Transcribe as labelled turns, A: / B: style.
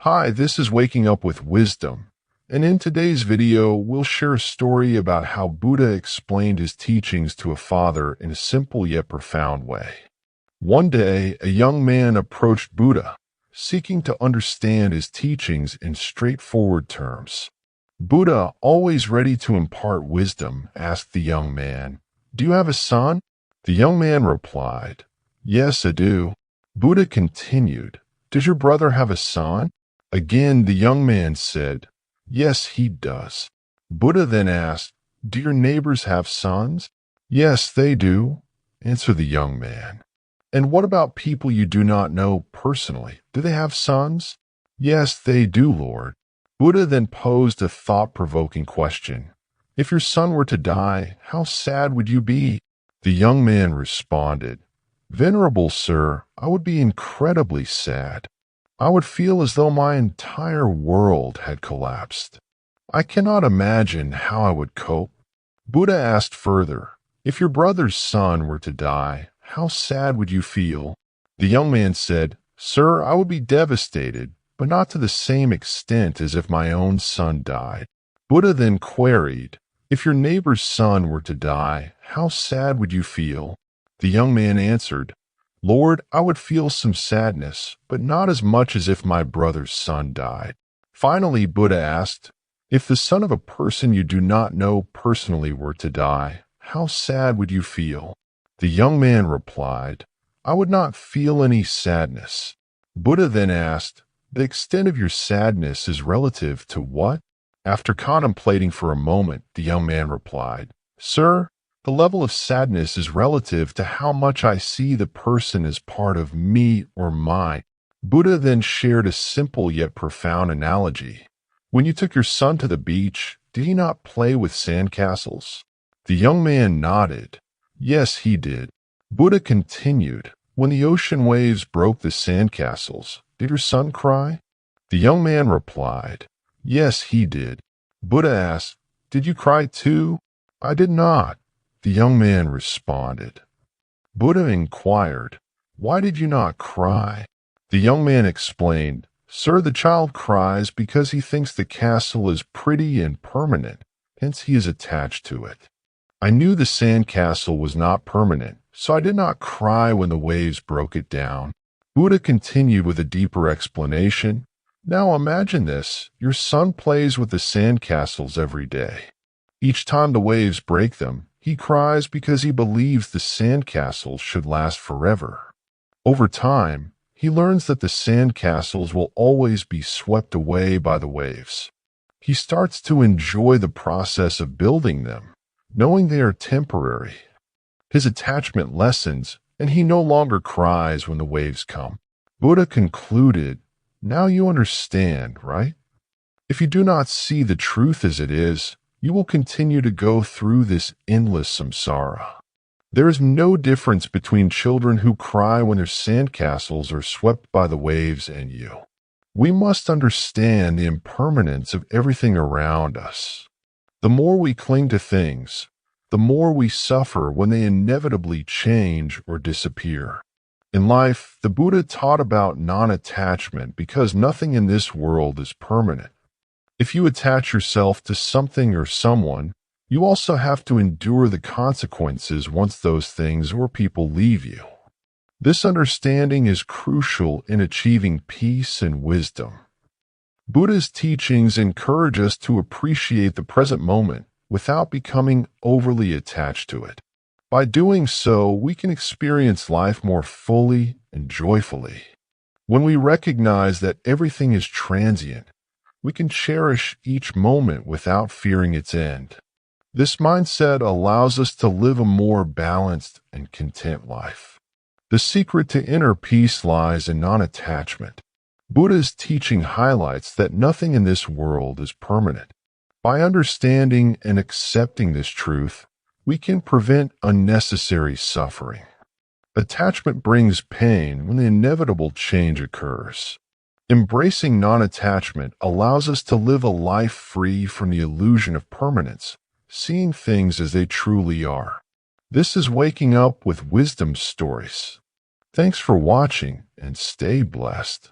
A: Hi, this is Waking Up with Wisdom, and in today's video, we'll share a story about how Buddha explained his teachings to a father in a simple yet profound way. One day, a young man approached Buddha, seeking to understand his teachings in straightforward terms. Buddha, always ready to impart wisdom, asked the young man, "Do you have a son?" The young man replied, "Yes, I do." Buddha continued, "Does your brother have a son?" Again, the young man said, "Yes, he does." Buddha then asked, "Do your neighbors have sons?" "Yes, they do," answered the young man. "And what about people you do not know personally? Do they have sons?" "Yes, they do, Lord." Buddha then posed a thought-provoking question. "If your son were to die, how sad would you be?" The young man responded, "Venerable sir, I would be incredibly sad. I would feel as though my entire world had collapsed. I cannot imagine how I would cope." Buddha asked further, "If your brother's son were to die, how sad would you feel?" The young man said, "Sir, I would be devastated, but not to the same extent as if my own son died." Buddha then queried, "If your neighbor's son were to die, how sad would you feel?" The young man answered, "Lord, I would feel some sadness, but not as much as if my brother's son died." Finally, Buddha asked, "If the son of a person you do not know personally were to die, how sad would you feel?" The young man replied, "I would not feel any sadness." Buddha then asked, "The extent of your sadness is relative to what?" After contemplating for a moment, the young man replied, "Sir, the level of sadness is relative to how much I see the person as part of me or mine." Buddha then shared a simple yet profound analogy. "When you took your son to the beach, did he not play with sandcastles?" The young man nodded. "Yes, he did." Buddha continued, "When the ocean waves broke the sandcastles, did your son cry?" The young man replied, "Yes, he did." Buddha asked, "Did you cry too?" "I did not." The young man responded. Buddha inquired, "Why did you not cry?" The young man explained, "Sir, the child cries because he thinks the castle is pretty and permanent, hence he is attached to it. I knew the sand castle was not permanent, so I did not cry when the waves broke it down." Buddha continued with a deeper explanation. "Now imagine this. Your son plays with the sand castles every day. Each time the waves break them, he cries because he believes the sandcastles should last forever. Over time, he learns that the sandcastles will always be swept away by the waves. He starts to enjoy the process of building them, knowing they are temporary. His attachment lessens, and he no longer cries when the waves come." Buddha concluded, "Now you understand, right? If you do not see the truth as it is, you will continue to go through this endless samsara. There is no difference between children who cry when their sandcastles are swept by the waves and you. We must understand the impermanence of everything around us. The more we cling to things, the more we suffer when they inevitably change or disappear. In life, the Buddha taught about non-attachment because nothing in this world is permanent. If you attach yourself to something or someone, you also have to endure the consequences once those things or people leave you. This understanding is crucial in achieving peace and wisdom. Buddha's teachings encourage us to appreciate the present moment without becoming overly attached to it. By doing so, we can experience life more fully and joyfully. When we recognize that everything is transient, we can cherish each moment without fearing its end. This mindset allows us to live a more balanced and content life. The secret to inner peace lies in non-attachment. Buddha's teaching highlights that nothing in this world is permanent. By understanding and accepting this truth, we can prevent unnecessary suffering. Attachment brings pain when the inevitable change occurs. Embracing non-attachment allows us to live a life free from the illusion of permanence, seeing things as they truly are. This is Waking Up with Wisdom Stories. Thanks for watching and stay blessed.